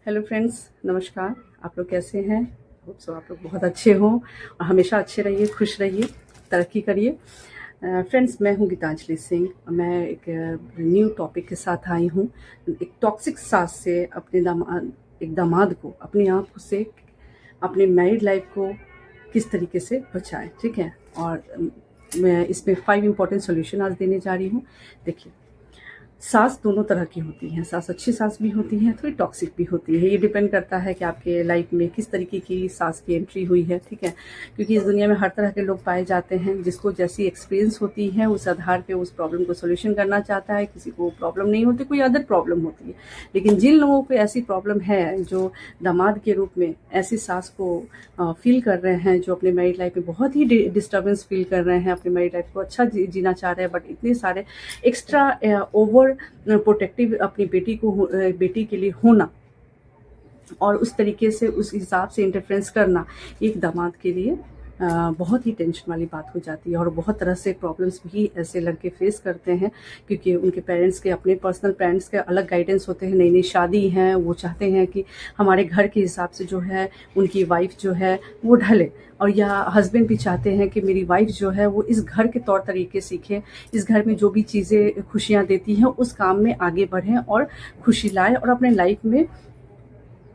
Hello friends, नमस्कार। आप लोग कैसे हैं? होप सो आप लोग बहुत अच्छे हों और हमेशा अच्छे रहिए, खुश रहिए, तरक्की करिए। फ्रेंड्स, मैं हूं गीतांजलि सिंह। मैं एक न्यू टॉपिक के साथ आई हूं। एक टॉक्सिक सास से एक दामाद को अपने आप से, अपने मैरिड लाइफ को किस तरीके से बचाएं, ठीक है। और मैं इसमें 5 इम्पॉर्टेंट सॉल्यूशन आज देने जा रही हूँ। देखिए, सास दोनों तरह की होती हैं। सास अच्छी सास भी होती हैं, थोड़ी टॉक्सिक भी होती है। ये डिपेंड करता है कि आपके लाइफ में किस तरीके की सास की एंट्री हुई है, ठीक है। क्योंकि इस दुनिया में हर तरह के लोग पाए जाते हैं। जिसको जैसी एक्सपीरियंस होती है उस आधार पे उस प्रॉब्लम को सोल्यूशन करना चाहता है। किसी को प्रॉब्लम नहीं होती, कोई अदर प्रॉब्लम होती है। लेकिन जिन लोगों को ऐसी प्रॉब्लम है, जो दामाद के रूप में ऐसी सास को फील कर रहे हैं, जो अपने मैरिड लाइफ में बहुत ही डिस्टर्बेंस फील कर रहे हैं, अपनी मैरिड लाइफ को अच्छा जीना चाह रहे हैं, बट इतने सारे एक्स्ट्रा ओवर प्रोटेक्टिव अपनी बेटी के लिए होना और उस तरीके से उस हिसाब से इंटरफेरेंस करना एक दामाद के लिए बहुत ही टेंशन वाली बात हो जाती है। और बहुत तरह से प्रॉब्लम्स भी ऐसे लड़के फेस करते हैं, क्योंकि उनके पेरेंट्स के, अपने पर्सनल पेरेंट्स के अलग गाइडेंस होते हैं। नई नई शादी हैं, वो चाहते हैं कि हमारे घर के हिसाब से जो है उनकी वाइफ जो है वो ढले, और या हस्बैंड भी चाहते हैं कि मेरी वाइफ जो है वो इस घर के तौर तरीके सीखे, इस घर में जो भी चीज़ें खुशियाँ देती हैं उस काम में आगे बढ़ें और खुशी लाए और अपने लाइफ में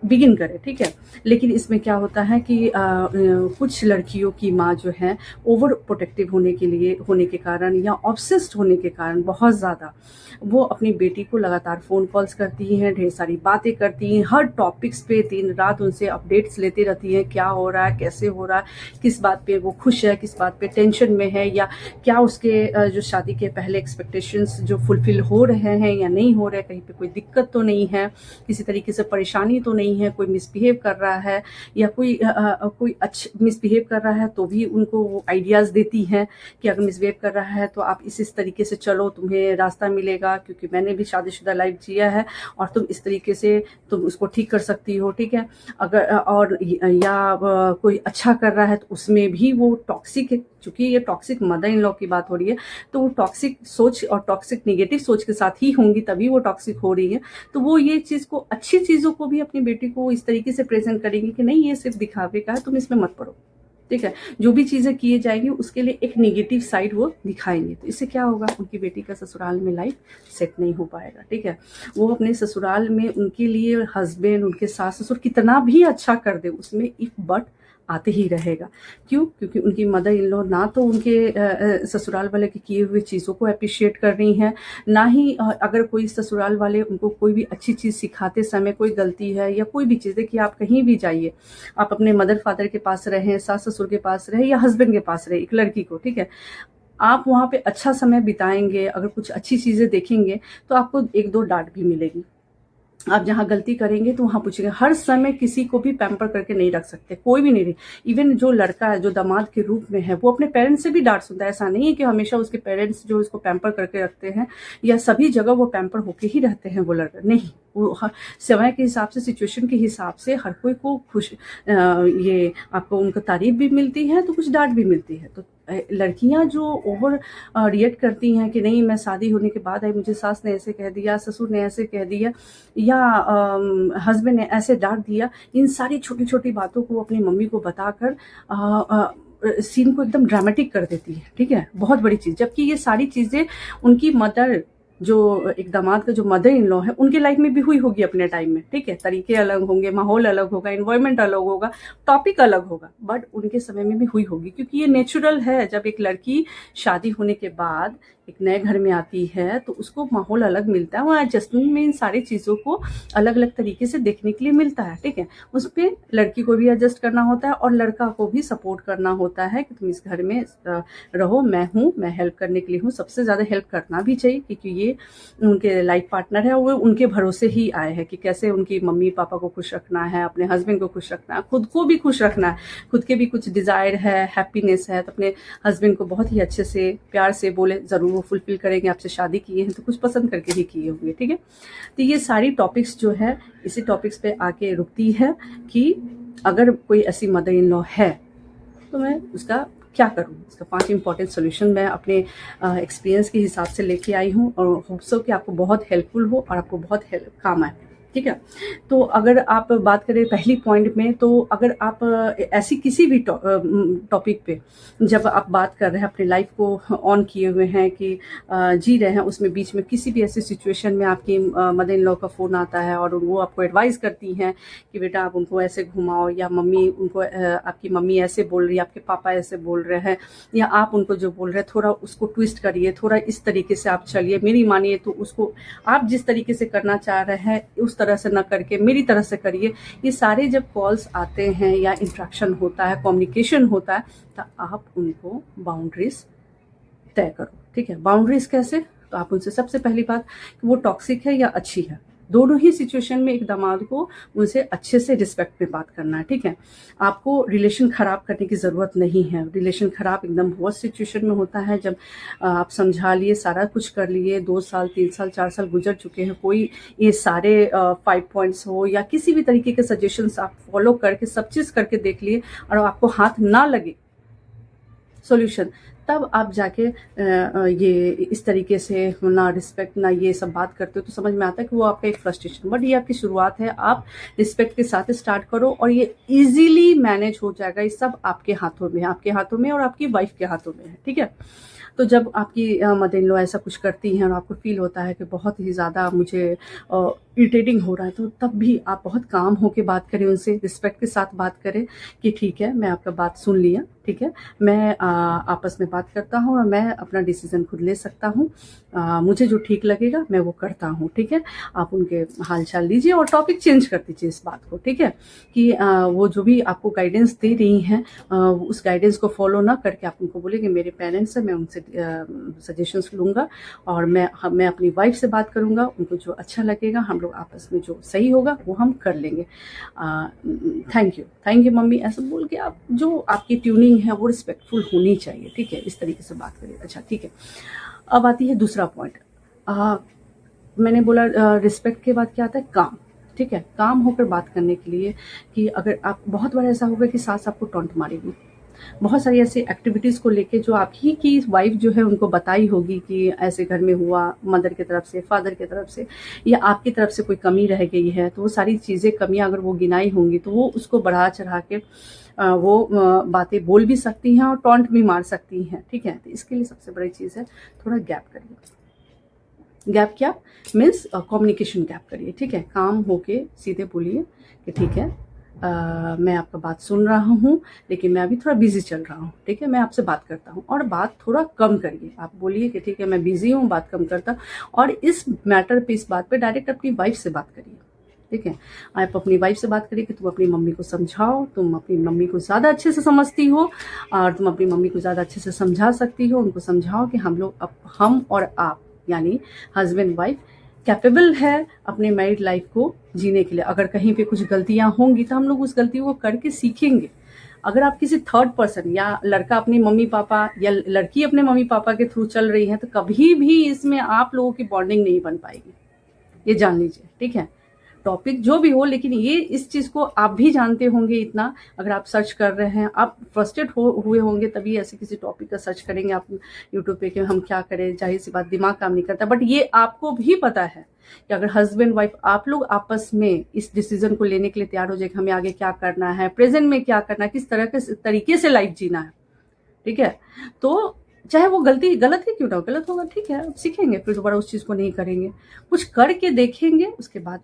बिगिन करे, ठीक है। लेकिन इसमें क्या होता है कि कुछ लड़कियों की माँ जो है ओवर प्रोटेक्टिव होने के कारण या ऑब्सेस्ड होने के कारण बहुत ज़्यादा वो अपनी बेटी को लगातार फ़ोन कॉल्स करती हैं, ढेर सारी बातें करती हैं, हर टॉपिक्स पे दिन रात उनसे अपडेट्स लेती रहती हैं। क्या हो रहा है, कैसे हो रहा है, किस बात पे वो खुश है, किस बात पे टेंशन में है, या क्या उसके जो शादी के पहले एक्सपेक्टेशंस जो फुलफिल हो रहे हैं या नहीं हो रहे, कहीं पे कोई दिक्कत तो नहीं है, किसी तरीके से परेशानी तो नहीं है, कोई मिसबिहेव कर रहा है या कोई मिसबिहेव कर रहा है तो भी उनको वो आइडियाज़ देती हैं कि अगर मिसबिहेव कर रहा है तो आप इस तरीके से चलो, तुम्हें रास्ता मिलेगा, क्योंकि मैंने भी शादीशुदा लाइफ जिया है और तुम इस तरीके से तुम उसको ठीक कर सकती हो, ठीक है। अगर और या कोई अच्छा कर रहा है तो उसमें भी वो टॉक्सिक है। चूंकि ये टॉक्सिक मदर इन लॉ की बात हो रही है, तो वो टॉक्सिक सोच और टॉक्सिक नेगेटिव सोच के साथ ही होंगी, तभी वो टॉक्सिक हो रही है। तो वो ये चीज़ को, अच्छी चीज़ों को भी अपनी बेटी को इस तरीके से प्रेजेंट करेंगी कि नहीं, ये सिर्फ दिखावे का है, तुम इसमें मत पड़ो, ठीक है। जो भी चीज़ें किए जाएंगी उसके लिए एक नेगेटिव साइड वो दिखाएंगे। तो इससे क्या होगा, उनकी बेटी का ससुराल में लाइफ सेट नहीं हो पाएगा, ठीक है। वो अपने ससुराल में उनके लिए हस्बैंड, उनके सास ससुर कितना भी अच्छा कर दे, उसमें इफ बट आते ही रहेगा। क्यों? क्योंकि उनकी मदर इन लॉ ना तो उनके ससुराल वाले की किए हुए चीज़ों को अप्रिशिएट कर रही हैं, ना ही अगर कोई ससुराल वाले उनको कोई भी अच्छी चीज़ सिखाते समय कोई गलती है या कोई भी चीज़ है, कि आप कहीं भी जाइए, आप अपने मदर फादर के पास रहें, सास ससुर के पास रहें या हस्बैंड के पास रहें, एक लड़की को, ठीक है, आप वहाँ पे अच्छा समय बिताएंगे, अगर कुछ अच्छी चीज़ें देखेंगे तो आपको एक दो डांट भी मिलेगी। आप जहाँ गलती करेंगे तो वहाँ पूछेंगे। हर समय किसी को भी पैम्पर करके नहीं रख सकते, कोई भी नहीं। इवन जो लड़का है, जो दामाद के रूप में है, वो अपने पेरेंट्स से भी डांट सुनता है। ऐसा नहीं है कि हमेशा उसके पेरेंट्स जो उसको पैम्पर करके रखते हैं या सभी जगह वो पैम्पर होके ही रहते हैं वो लड़का, नहीं। वो समय के हिसाब से, सिचुएशन के हिसाब से हर कोई को ये आपको उनका तारीफ भी मिलती है तो कुछ डांट भी मिलती है। तो लड़कियां जो ओवर रिएक्ट करती हैं कि नहीं, मैं शादी होने के बाद आई, मुझे सास ने ऐसे कह दिया, ससुर ने ऐसे कह दिया या हस्बैंड ने ऐसे डांट दिया, इन सारी छोटी छोटी बातों को अपनी मम्मी को बताकर सीन को एकदम ड्रामेटिक कर देती है, ठीक है। बहुत बड़ी चीज़, जबकि ये सारी चीज़ें उनकी मदर, जो एक दामाद का जो मदर इन लॉ है, उनके लाइफ में भी हुई होगी अपने टाइम में, ठीक है। तरीके अलग होंगे, माहौल अलग होगा, इन्वायरमेंट अलग होगा, टॉपिक अलग होगा, बट उनके समय में भी हुई होगी, क्योंकि ये नेचुरल है। जब एक लड़की शादी होने के बाद एक नए घर में आती है तो उसको माहौल अलग मिलता है, वहाँ एडजस्टमेंट में इन सारी चीज़ों को अलग अलग तरीके से देखने के लिए मिलता है, ठीक है। उस पर लड़की को भी एडजस्ट करना होता है और लड़का को भी सपोर्ट करना होता है कि तुम इस घर में रहो, मैं हूँ, मैं हेल्प करने के लिए हूँ। सबसे ज़्यादा हेल्प करना भी चाहिए, क्योंकि ये उनके लाइफ पार्टनर है, वो उनके भरोसे ही आए हैं कि कैसे उनकी मम्मी पापा को खुश रखना है, अपने हस्बैंड को खुश रखना है, खुद को भी खुश रखना है। खुद के भी कुछ डिज़ायर है, हैप्पीनेस है, तो अपने हस्बैंड को बहुत ही अच्छे से प्यार से बोले, ज़रूर वो फुलफिल करेंगे। आपसे शादी किए हैं तो कुछ पसंद करके ही किए होंगे, ठीक है। तो ये सारी टॉपिक्स जो है, इसी टॉपिक्स पे आके रुकती है कि अगर कोई ऐसी मदर इन लॉ है तो मैं उसका क्या करूँ। इसका 5 इंपॉर्टेंट सोल्यूशन मैं अपने एक्सपीरियंस के हिसाब से लेके आई हूँ और होप सो कि आपको बहुत हेल्पफुल हो और आपको बहुत हेल्प काम आए। ठीक है। तो अगर आप बात करें पहली पॉइंट में, तो अगर आप ऐसी किसी भी टॉपिक पे जब आप बात कर रहे हैं, अपनी लाइफ को ऑन किए हुए हैं कि जी रहे हैं, उसमें बीच में किसी भी ऐसी सिचुएशन में आपकी मदर इन लॉ का फ़ोन आता है और वो आपको एडवाइस करती हैं कि बेटा आप उनको ऐसे घुमाओ, या मम्मी उनको आपकी मम्मी ऐसे बोल रही है, आपके पापा ऐसे बोल रहे हैं, या आप उनको जो बोल रहे हैं थोड़ा उसको ट्विस्ट करिए, थोड़ा इस तरीके से आप चलिए, मेरी मानिए तो उसको आप जिस तरीके से करना चाह रहे हैं उस तरह से ना करके मेरी तरह से करिए। ये सारे जब कॉल्स आते हैं या इंटरेक्शन होता है, कम्युनिकेशन होता है, तो आप उनको बाउंड्रीज तय करो। ठीक है, बाउंड्रीज कैसे? तो आप उनसे सबसे पहली बात कि वो टॉक्सिक है या अच्छी है। दोनों ही सिचुएशन में एक दामाद को उनसे अच्छे से रिस्पेक्ट में बात करना है। ठीक है, आपको रिलेशन खराब करने की ज़रूरत नहीं है। रिलेशन खराब एकदम वर्स्ट सिचुएशन में होता है जब आप समझा लिए, सारा कुछ कर लिए, 2 साल 3 साल 4 साल गुजर चुके हैं, कोई ये सारे 5 पॉइंट्स हो या किसी भी तरीके के सजेशंस आप फॉलो करके सब चीज़ करके देख लिए और आपको हाथ ना लगे सॉल्यूशन, तब आप जाके ये इस तरीके से ना रिस्पेक्ट ना ये सब बात करते हो, तो समझ में आता है कि वो आपका एक फ्रस्ट्रेशन, बट ये आपकी शुरुआत है। आप रिस्पेक्ट के साथ स्टार्ट करो और ये इजीली मैनेज हो जाएगा। ये सब आपके हाथों में है, आपके हाथों में और आपकी वाइफ के हाथों में है। ठीक है, तो जब आपकी मदर इन लॉ ऐसा कुछ करती हैं और आपको फील होता है कि बहुत ही ज़्यादा मुझे इरिटेटिंग हो रहा है, तो तब भी आप बहुत काम होके बात करें, उनसे रिस्पेक्ट के साथ बात करें कि ठीक है, मैं आपका बात सुन लिया, ठीक है, मैं आपस में बात करता हूँ और मैं अपना डिसीज़न खुद ले सकता हूँ, मुझे जो ठीक लगेगा मैं वो करता हूँ। ठीक है, आप उनके हाल चाल लीजिए और टॉपिक चेंज कर दीजिए इस बात को। ठीक है, कि वो जो भी आपको गाइडेंस दे रही हैं उस गाइडेंस को फॉलो ना करके आप उनको बोले कि मेरे पेरेंट्स हैं, मैं उनसे सजेशंस लूँगा और मैं अपनी वाइफ से बात करूँगा, उनको जो अच्छा लगेगा, हम लोग आपस में जो सही होगा वो हम कर लेंगे। थैंक यू मम्मी, ऐसा बोल के आप जो आपकी ट्यूनिंग है वो रिस्पेक्टफुल होनी चाहिए। ठीक है, इस तरीके से बात करिए। अच्छा ठीक है, अब आती है दूसरा पॉइंट। मैंने बोला रिस्पेक्ट के बाद क्या आता है, काम। ठीक है, काम होकर बात करने के लिए कि अगर आप, बहुत बार ऐसा होगा कि सास आपको टॉन्ट मारेगी, बहुत सारी ऐसी एक्टिविटीज़ को लेके जो आप ही की वाइफ जो है उनको बताई होगी कि ऐसे घर में हुआ, मदर की तरफ से, फादर की तरफ से, या आपकी तरफ से कोई कमी रह गई है, तो वो सारी चीज़ें, कमियां अगर वो गिनाई होंगी तो वो उसको बढ़ा चढ़ा के वो बातें बोल भी सकती हैं और टॉन्ट भी मार सकती हैं। ठीक है, तो इसके लिए सबसे बड़ी चीज़ है थोड़ा गैप करिए। गैप क्या मीन्स कम्युनिकेशन गैप करिए। ठीक है, काम होके सीधे बोलिए कि ठीक है, मैं आपका बात सुन रहा हूँ लेकिन मैं अभी थोड़ा बिजी चल रहा हूँ। ठीक है, मैं आपसे बात करता हूँ, और बात थोड़ा कम करिए। आप बोलिए कि ठीक है मैं बिजी हूँ, बात कम करता, और इस मैटर पे, इस बात पे डायरेक्ट अपनी वाइफ से बात करिए। ठीक है, आप अपनी वाइफ से बात करिए कि तुम अपनी मम्मी को समझाओ, तुम अपनी मम्मी को ज़्यादा अच्छे से समझती हो और तुम अपनी मम्मी को ज़्यादा अच्छे से समझा सकती हो। उनको समझाओ कि हम लोग, हम और आप यानी हस्बैंड वाइफ कैपेबल है अपने मैरिड लाइफ को जीने के लिए। अगर कहीं पे कुछ गलतियां होंगी तो हम लोग उस गलतियों को करके सीखेंगे। अगर आप किसी थर्ड पर्सन, या लड़का अपनी मम्मी पापा या लड़की अपने मम्मी पापा के थ्रू चल रही है, तो कभी भी इसमें आप लोगों की बॉन्डिंग नहीं बन पाएगी, ये जान लीजिए। ठीक है, टॉपिक जो भी हो, लेकिन ये इस चीज़ को आप भी जानते होंगे इतना, अगर आप सर्च कर रहे हैं, आप फ्रस्ट्रेट हुए होंगे तभी ऐसे किसी टॉपिक का सर्च करेंगे आप यूट्यूब पे कि हम क्या करें, जाहिर सी बात दिमाग काम नहीं करता। बट ये आपको भी पता है कि अगर हस्बैंड वाइफ आप लोग आपस में इस डिसीजन को लेने के लिए तैयार हो जाए कि हमें आगे क्या करना है, प्रेजेंट में क्या करना है, किस तरह के तरीके से लाइफ जीना है, ठीक है, तो चाहे वो गलत ही क्यों ना हो, गलत होगा ठीक है, अब सीखेंगे, फिर दोबारा उस चीज़ को नहीं करेंगे, कुछ करके देखेंगे, उसके बाद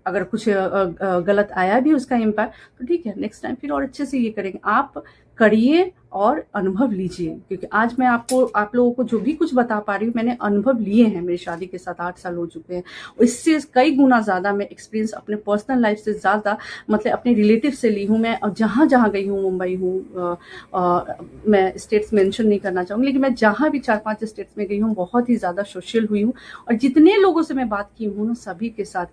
अगर कुछ गलत आया भी उसका इम्पैक्ट, तो ठीक है, नेक्स्ट टाइम फिर और अच्छे से ये करेंगे। आप करिए और अनुभव लीजिए, क्योंकि आज मैं आप लोगों को जो भी कुछ बता पा रही हूँ, मैंने अनुभव लिए हैं। मेरी शादी के 7-8 साल हो चुके हैं, इससे कई गुना ज़्यादा मैं एक्सपीरियंस अपने पर्सनल लाइफ से ज़्यादा, मतलब अपने रिलेटिव से ली हूँ मैं। और जहाँ जहाँ गई हूँ, मुंबई हूँ, मैं स्टेट्स मेंशन नहीं करना चाहूँगी, लेकिन मैं जहाँ भी 4-5 स्टेट्स में गई हूँ, बहुत ही ज़्यादा सोशल हुई हूँ। और जितने लोगों से मैं बात की हूँ ना, सभी के साथ,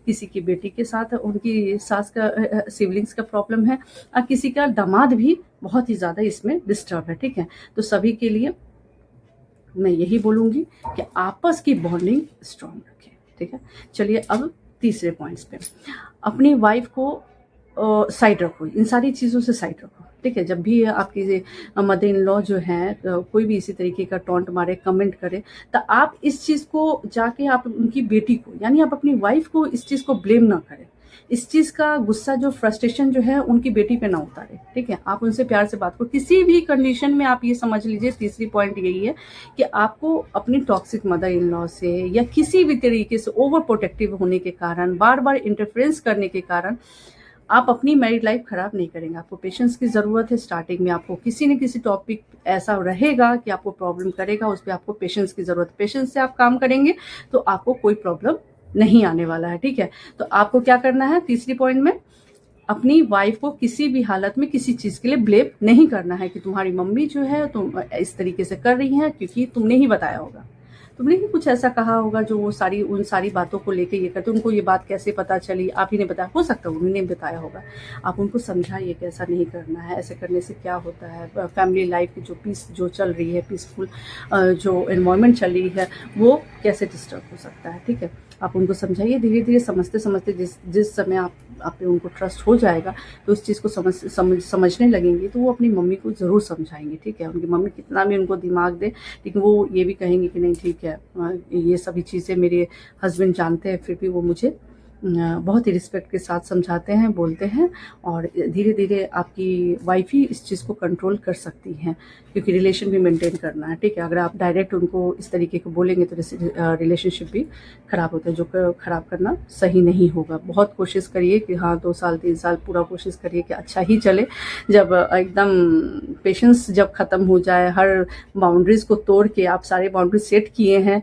किसी की बेटी के साथ उनकी सास का सिबलिंग्स का प्रॉब्लम है, और किसी का दामाद भी बहुत ही ज़्यादा इसमें डिस्टर्ब है। ठीक है, तो सभी के लिए मैं यही बोलूँगी कि आपस की बॉन्डिंग स्ट्रांग रखें। ठीक है, चलिए अब तीसरे पॉइंट्स पे, अपनी वाइफ को साइड रखो, इन सारी चीज़ों से साइड रखो, ठीक है। जब भी आपकी मदर इन लॉ जो हैं कोई भी इसी तरीके का टॉन्ट मारे, कमेंट करे, तो आप इस चीज़ को जाके आप उनकी बेटी को, यानी आप अपनी वाइफ को इस चीज़ को ब्लेम ना करें। इस चीज़ का गुस्सा, जो फ्रस्ट्रेशन जो है उनकी बेटी पे ना उतारे, ठीक है। आप उनसे प्यार से बात करो, किसी भी कंडीशन में आप ये समझ लीजिए, तीसरी पॉइंट यही है कि आपको अपनी टॉक्सिक मदर इन लॉ से या किसी भी तरीके से ओवर प्रोटेक्टिव होने के कारण, बार बार इंटरफेरेंस करने के कारण आप अपनी मैरिड लाइफ खराब नहीं करेंगे। आपको पेशेंस की ज़रूरत है। स्टार्टिंग में आपको किसी न किसी टॉपिक ऐसा रहेगा कि आपको प्रॉब्लम करेगा, उस पर आपको पेशेंस की ज़रूरत है। पेशेंस से आप काम करेंगे तो आपको कोई प्रॉब्लम नहीं आने वाला है, ठीक है। तो आपको क्या करना है, तीसरी पॉइंट में अपनी वाइफ को किसी भी हालत में किसी चीज़ के लिए ब्लेम नहीं करना है कि तुम्हारी मम्मी जो है तुम इस तरीके से कर रही हैं क्योंकि तुमने ही बताया होगा, तुमने ही कुछ ऐसा कहा होगा जो वो उन सारी बातों को लेके ये करते। उनको ये बात कैसे पता चली, आप ही ने बताया, हो सकता है उन्होंने बताया होगा। आप उनको समझाइए कि ऐसा नहीं करना है, ऐसे करने से क्या होता है। फैमिली लाइफ की जो पीस जो चल रही है, पीसफुल जो एनवायरनमेंट चल रही है, वो कैसे डिस्टर्ब हो सकता है, ठीक है। आप उनको समझाइए, धीरे धीरे समझते समझते जिस समय आप पे उनको ट्रस्ट हो जाएगा तो उस चीज़ को समझने लगेंगे, तो वो अपनी मम्मी को ज़रूर समझाएंगे, ठीक है। उनकी मम्मी कितना भी उनको दिमाग दे, लेकिन वो ये भी कहेंगे कि नहीं ठीक है, ये सभी चीज़ें मेरे हस्बैंड जानते हैं, फिर भी वो मुझे बहुत ही रिस्पेक्ट के साथ समझाते हैं, बोलते हैं। और धीरे धीरे आपकी वाइफ ही इस चीज़ को कंट्रोल कर सकती हैं, क्योंकि रिलेशन भी मेंटेन करना है, ठीक है। अगर आप डायरेक्ट उनको इस तरीके को बोलेंगे तो रिलेशनशिप भी ख़राब होता है, जो ख़राब करना सही नहीं होगा। बहुत कोशिश करिए कि हाँ 2 साल 3 साल पूरा कोशिश करिए कि अच्छा ही चले। जब एकदम पेशेंस जब ख़त्म हो जाए, हर बाउंड्रीज़ को तोड़ के आप सारे बाउंड्रीज सेट किए हैं,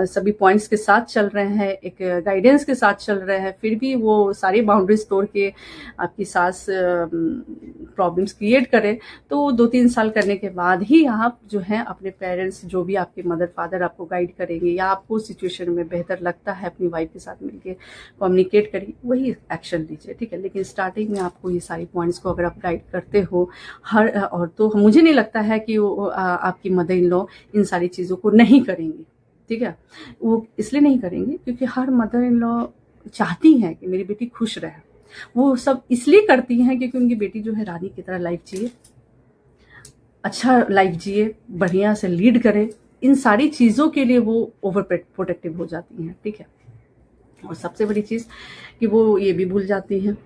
सभी पॉइंट्स के साथ चल रहे हैं, एक गाइडेंस के साथ चल रहे हैं, फिर भी वो सारी बाउंड्रीज तोड़ के आपकी सास प्रॉब्लम्स क्रिएट करे, तो 2-3 साल करने के बाद ही आप जो है अपने पेरेंट्स, जो भी आपके मदर फादर आपको गाइड करेंगे या आपको सिचुएशन में बेहतर लगता है अपनी वाइफ के साथ मिलके कम्युनिकेट करिए, वही एक्शन लीजिए, ठीक है। लेकिन स्टार्टिंग में आपको ये सारी पॉइंट्स को अगर आप गाइड करते हो और तो मुझे नहीं लगता है कि आपकी मदर इन लॉ इन सारी चीज़ों को नहीं करेंगी, ठीक है। वो इसलिए नहीं करेंगे क्योंकि हर मदर इन लॉ चाहती हैं कि मेरी बेटी खुश रहे। वो सब इसलिए करती हैं क्योंकि उनकी बेटी जो है रानी की तरह लाइफ जिए, अच्छा लाइफ जिए, बढ़िया से लीड करे। इन सारी चीज़ों के लिए वो ओवर प्रोटेक्टिव हो जाती हैं, ठीक है। और सबसे बड़ी चीज़ कि वो ये भी भूल जाती हैं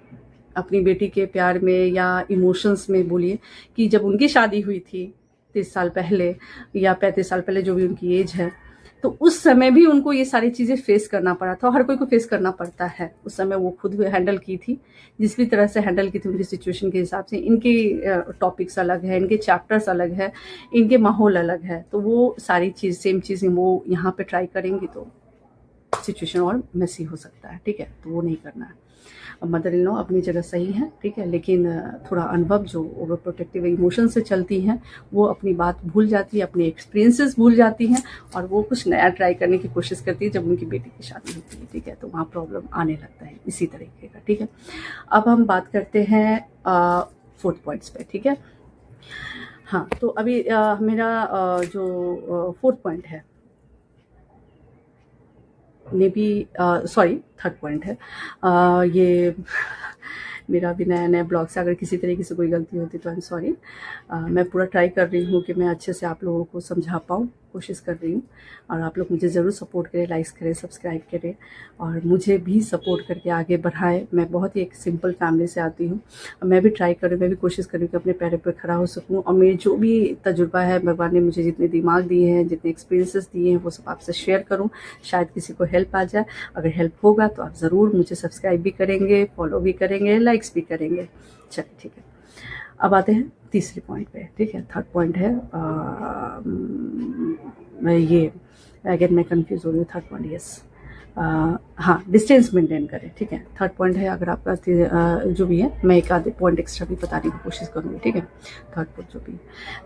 अपनी बेटी के प्यार में या इमोशंस में, बोलिए, कि जब उनकी शादी हुई थी 30 साल पहले या 35 साल पहले, जो भी उनकी एज है, तो उस समय भी उनको ये सारी चीज़ें फेस करना पड़ा था। हर कोई को फेस करना पड़ता है। उस समय वो खुद भी हैंडल की थी, जिस भी तरह से हैंडल की थी उनकी सिचुएशन के हिसाब से। इनके टॉपिक्स अलग है, इनके चैप्टर्स अलग है, इनके माहौल अलग है, तो वो सारी चीज़ सेम चीज़ें वो यहाँ पे ट्राई करेंगी तो सिचुएशन और मेसी हो सकता है, ठीक है। तो वो नहीं करना है। मदर इन लॉ अपनी जगह सही है, ठीक है, लेकिन थोड़ा अनुभव, जो ओवर प्रोटेक्टिव इमोशन से चलती हैं, वो अपनी बात भूल जाती है, अपने एक्सपीरियंसेस भूल जाती हैं, और वो कुछ नया ट्राई करने की कोशिश करती है। जब उनकी बेटी की शादी होती है, ठीक है, तो वहाँ प्रॉब्लम आने लगता है इसी तरीके का, ठीक है। अब हम बात करते हैं 4th पॉइंट्स पे, ठीक है। हाँ, तो अभी मेरा जो 4th पॉइंट है, may be sorry 3rd point है, ये मेरा भी नया नया ब्लॉग से अगर किसी तरीके से कोई गलती होती तो आई एम सॉरी। मैं पूरा ट्राई कर रही हूँ कि मैं अच्छे से आप लोगों को समझा पाऊँ, कोशिश कर रही हूँ। और आप लोग मुझे ज़रूर सपोर्ट करें, लाइक्स करें, सब्सक्राइब करें और मुझे भी सपोर्ट करके आगे बढ़ाएं। मैं बहुत ही एक सिंपल फैमिली से आती हूँ और मैं भी ट्राई करूँ, मैं भी कोशिश करूँ कि अपने पैरों पर खड़ा हो सकूँ। और मेरे जो भी तजुर्बा है, भगवान ने मुझे जितने दिमाग दिए हैं, जितने एक्सपीरियंसेस दिए हैं, वो सब आपसे शेयर करूँ। शायद किसी को हेल्प आ जाए। अगर हेल्प होगा तो आप ज़रूर मुझे सब्सक्राइब भी करेंगे, फॉलो भी करेंगे, लाइक्स भी करेंगे। चलिए ठीक है, अब आते हैं तीसरे पॉइंट पे, ठीक है। 3rd पॉइंट है ये, अगेन मैं कंफ्यूज हो रही हूँ। 3rd पॉइंट, यस, हाँ, डिस्टेंस मेंटेन करें, ठीक है। 3rd पॉइंट है, अगर आपका जो भी है, मैं एक आधे पॉइंट एक्स्ट्रा भी बताने की कोशिश करूँगी, ठीक है। 3rd पॉइंट जो भी है,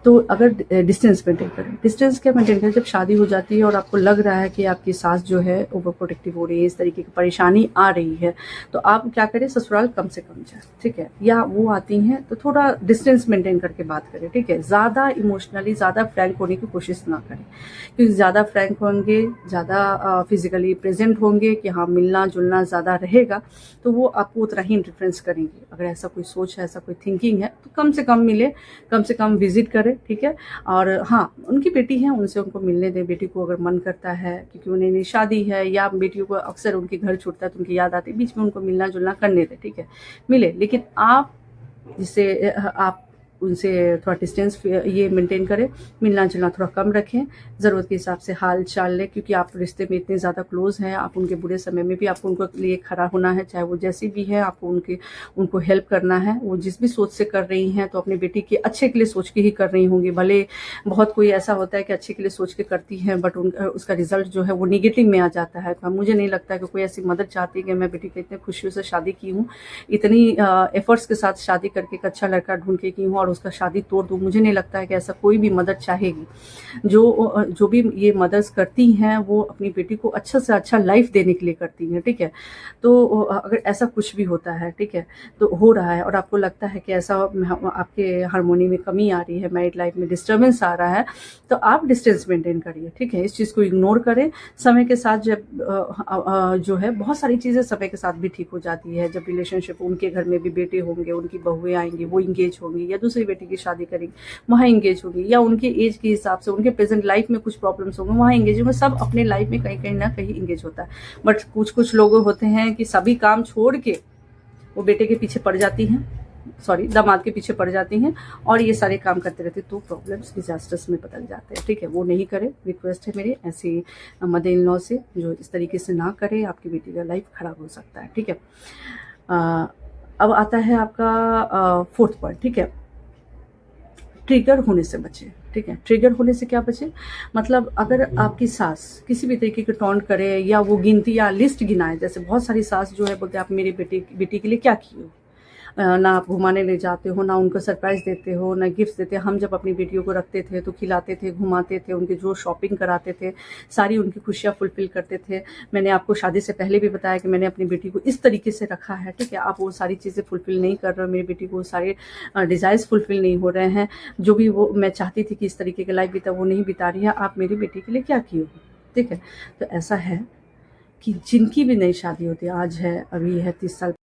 तो अगर डिस्टेंस मेंटेन करें, डिस्टेंस क्या मेंटेन करें, जब शादी हो जाती है और आपको लग रहा है कि आपकी सास जो है ओवर प्रोटेक्टिव हो रही है, इस तरीके की परेशानी आ रही है, तो आप क्या करें, ससुराल कम से कम जाए, ठीक है। या वो आती हैं तो थोड़ा डिस्टेंस मेंटेन करके बात करें, ठीक है। ज़्यादा इमोशनली, ज़्यादा फ्रैंक होने की कोशिश ना करें, क्योंकि ज़्यादा फ्रैंक होंगे, ज़्यादा फिजिकली प्रेजेंट होंगे कि हाँ मिलना जुलना ज़्यादा रहेगा, तो वो आपको उतना ही प्रेफरेंस करेंगे। अगर ऐसा कोई सोच है, ऐसा कोई थिंकिंग है, तो कम से कम मिले, कम से कम विजिट करें, ठीक है। और हाँ, उनकी बेटी है, उनसे उनको मिलने दें। बेटी को अगर मन करता है, क्योंकि उन्हें नई शादी है, या बेटियों को अक्सर उनके घर छूटता है तो उनकी याद आती है, बीच में उनको मिलना जुलना करने दें, ठीक है। मिले, लेकिन आप जिससे आप उनसे थोड़ा डिस्टेंस ये मेंटेन करें, मिलना जुलना थोड़ा कम रखें, ज़रूरत के हिसाब से हाल चाल लें, क्योंकि आप रिश्ते में इतने ज़्यादा क्लोज हैं, आप उनके बुरे समय में भी आपको उनके लिए खड़ा होना है, चाहे वो जैसी भी है, आपको उनको हेल्प करना है। वो जिस भी सोच से कर रही हैं, तो अपनी बेटी के अच्छे के लिए सोच के ही कर रही होंगी। भले बहुत कोई ऐसा होता है कि अच्छे के लिए सोच के करती हैं, बट उसका रिजल्ट जो है वो निगेटिव में आ जाता है। तो मुझे नहीं लगता कि कोई ऐसी मदर चाहती है कि मैं बेटी की इतने खुशियों से शादी की हूँ, इतनी एफर्ट्स के साथ शादी करके एक अच्छा लड़का ढूंढ के की हूँ और उसका शादी तोड़ दूँ। मुझे नहीं लगता है कि ऐसा कोई भी मदर चाहेगी। जो भी ये मदर्स करती हैं, वो अपनी बेटी को अच्छा से अच्छा लाइफ देने के लिए करती हैं, ठीक है। तो अगर ऐसा कुछ भी होता है, ठीक है, तो हो रहा है और आपको लगता है कि ऐसा आपके हार्मोनी में कमी आ रही है, मैरिड लाइफ में डिस्टर्बेंस आ रहा है, तो आप डिस्टेंस मेंटेन करिए, ठीक है। इस चीज़ को इग्नोर करें। समय के साथ जब जो है बहुत सारी चीज़ें समय के साथ भी ठीक हो जाती है। जब रिलेशनशिप, उनके घर में भी बेटे होंगे, उनकी बहुएं आएंगी, वो इंगेज होंगी, या दूसरी बेटी की शादी करेंगी, वहाँ इंगेज होंगी, या उनके एज के हिसाब से उनके प्रेजेंट लाइफ में कुछ प्रॉब्लम्स होंगे, वहाँ इंगेज होंगे। सब अपने लाइफ में कहीं कहीं ना कहीं इंगेज होता है। बट कुछ कुछ लोग होते हैं कि सभी काम छोड़ के वो बेटे के पीछे पड़ जाती हैं, सॉरी दामाद के पीछे पड़ जाती हैं, और ये सारे काम करते रहते, तो प्रॉब्लम्स डिजास्टर्स में बदल जाते हैं, ठीक है। वो नहीं करे, रिक्वेस्ट है मेरी ऐसी मदर इन लॉ से, जो इस तरीके से ना करे, आपकी बेटी का लाइफ खराब हो सकता है, ठीक है। अ, अब आता है आपका फोर्थ पॉइंट, ठीक है। ट्रिगर होने से बचे, ठीक है। ट्रिगर होने से क्या बचे, मतलब अगर आपकी सास किसी भी तरीके की टॉन्ट करे, या वो गिनती या लिस्ट गिनाए, जैसे बहुत सारी सास जो है बोलते हैं आप मेरी बेटी के लिए क्या किए हो, ना आप घुमाने ले जाते हो, ना उनको सरप्राइज़ देते हो, ना गिफ्ट देते। हम जब अपनी बेटियों को रखते थे तो खिलाते थे, घुमाते थे, उनकी जो शॉपिंग कराते थे, सारी उनकी खुशियाँ फुलफ़िल करते थे। मैंने आपको शादी से पहले भी बताया कि मैंने अपनी बेटी को इस तरीके से रखा है, ठीक है। आप वो सारी चीज़ें फुलफ़िल नहीं कर रहे हो, मेरी बेटी को वो सारे डिज़ायर्स फुलफ़िल नहीं हो रहे हैं। जो भी वो मैं चाहती थी कि इस तरीके की लाइफ़ बिता, वो नहीं बिता रही है। आप मेरी बेटी के लिए क्या किए हो, ठीक है। तो ऐसा है कि जिनकी भी नई शादी होती है, आज है, अभी है 30 साल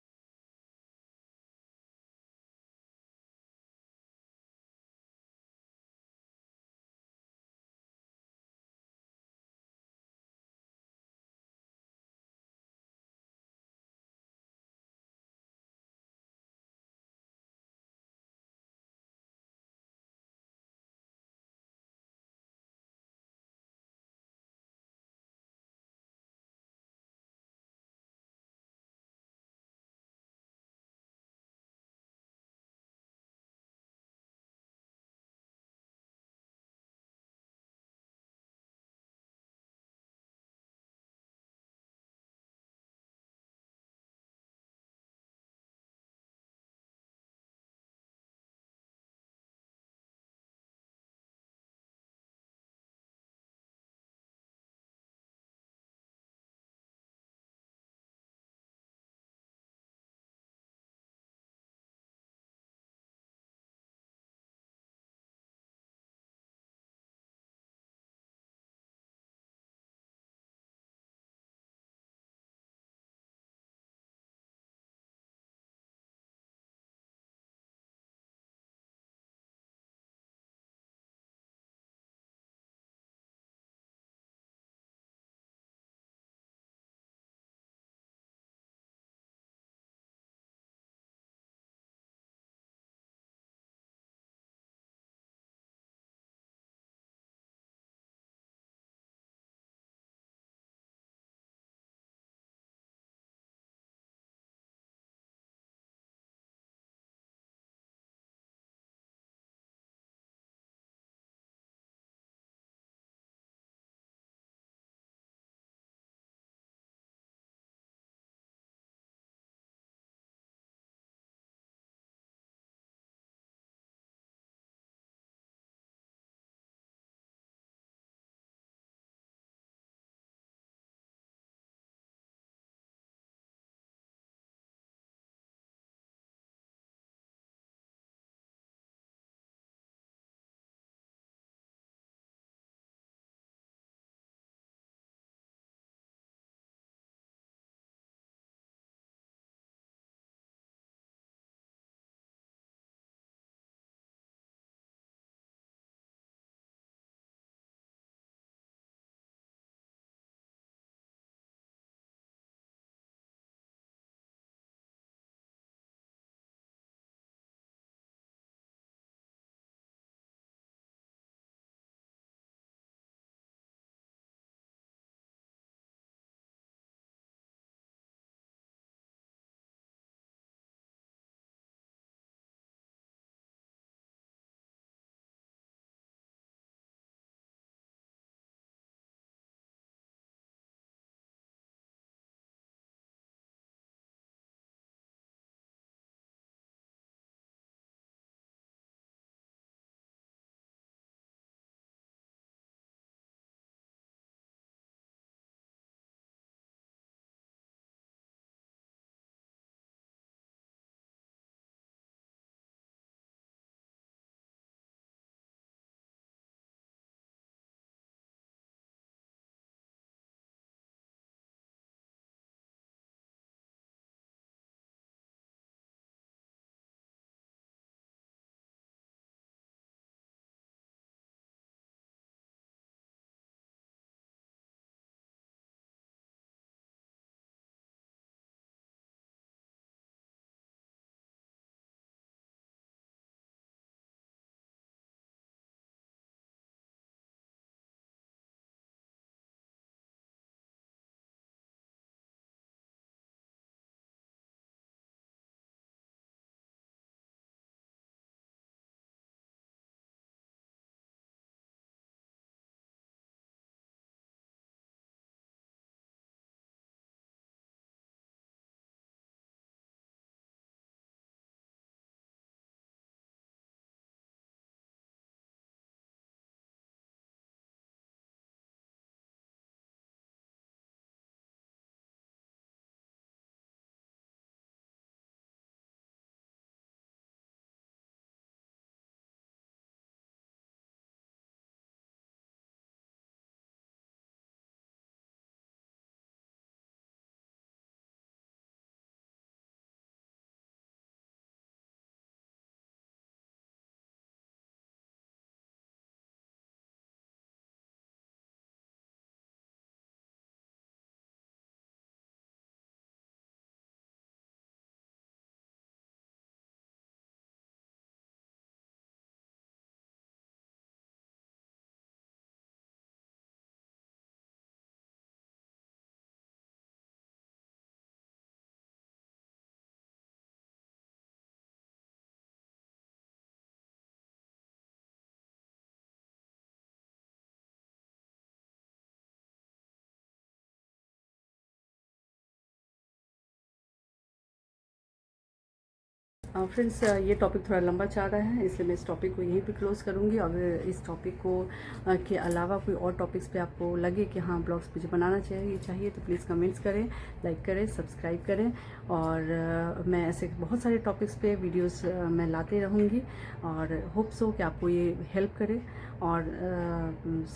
फ्रेंड्स ये टॉपिक थोड़ा लंबा चाह रहा है, इसलिए मैं इस टॉपिक को यहीं पे क्लोज़ करूँगी। अगर इस टॉपिक को के अलावा कोई और टॉपिक्स पे आपको लगे कि हाँ ब्लॉग्स मुझे बनाना चाहिए तो प्लीज़ कमेंट्स करें, लाइक करें, सब्सक्राइब करें। और मैं ऐसे बहुत सारे टॉपिक्स पे वीडियोस मैं लाते रहूँगी और होप सो कि आपको ये हेल्प करे और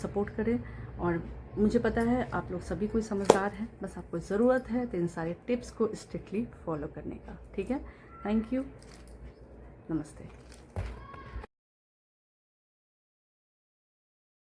सपोर्ट करे। और मुझे पता है आप लोग सभी कोई समझदार हैं, बस आपको ज़रूरत है तो इन सारे टिप्स को स्ट्रिक्टली फॉलो करने का। ठीक है, थैंक यू, नमस्ते।